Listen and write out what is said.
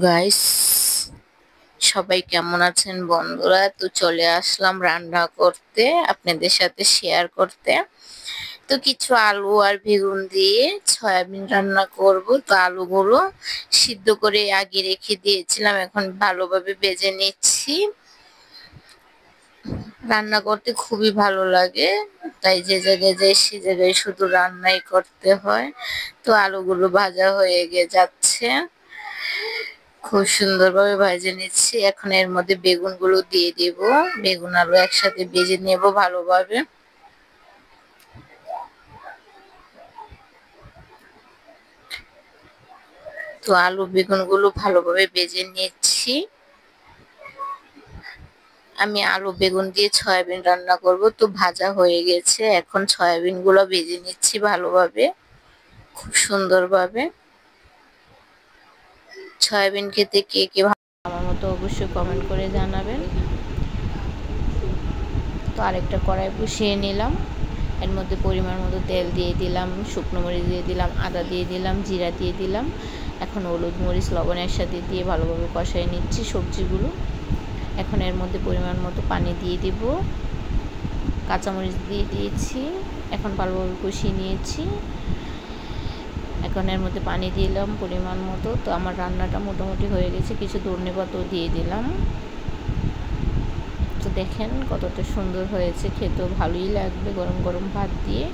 Guys, সবাই কেমন আছেন বন্ধুরা? তো চলে আসলাম রান্না করতে, আপনাদের সাথে শেয়ার করতে। তো কিছু আলু আর বেগুন দিয়ে সয়াবিন রান্না করব। তো আলুগুলো সিদ্ধ করে আগে রেখে দিয়েছিলাম, এখন ভালোভাবে ভেজে নিচ্ছি। রান্না করতে খুবই ভালো লাগে, তাই যে জায়গায় যাই সে জায়গায় শুধু রান্নাই করতে হয়। তো আলুগুলো ভাজা হয়ে যাচ্ছে, খুব সুন্দরভাবে ভেজে নিচ্ছি। এখন এর মধ্যে বেগুনগুলো দিয়ে দেব, বেগুন আলু একসাথে ভেজে নেব ভালোভাবে। তো আলু বেগুনগুলো ভালোভাবে ভেজে নিচ্ছি। আমি আলু বেগুন দিয়ে সয়াবিন রান্না করব। তো ভাজা হয়ে গেছে, এখন সয়াবিন গুলো ভেজে নিচ্ছি ভালোভাবে, খুব সুন্দরভাবে। সয়াবিন খেতে কে কে আমার মতো অবশ্যই কমেন্ট করে জানাবেন। তো আরেকটা কড়াই বসিয়ে নিলাম, এর মধ্যে পরিমাণ মতো তেল দিয়ে দিলাম, শুকনো মরিচ দিয়ে দিলাম, আদা দিয়ে দিলাম, জিরা দিয়ে দিলাম। এখন হলুদ মরিচ লবণ একসাথে দিয়ে ভালোভাবে কষাই নিচ্ছি সবজিগুলো। এখন এর মধ্যে পরিমাণ মতো পানি দিয়ে দিব, কাঁচামরিচ দিয়ে দিয়েছি, এখন ভালোভাবে কষিয়ে নিয়েছি। এখন এর মধ্যে পানি দিলাম পরিমাণ মতো। তো আমার রান্নাটা মোটামুটি হয়ে গেছে, কিছু ধনেপাতাও দিয়ে দিলাম। তো দেখেন কতটা সুন্দর হয়েছে, খেতেও ভালোই লাগবে গরম গরম ভাত দিয়ে।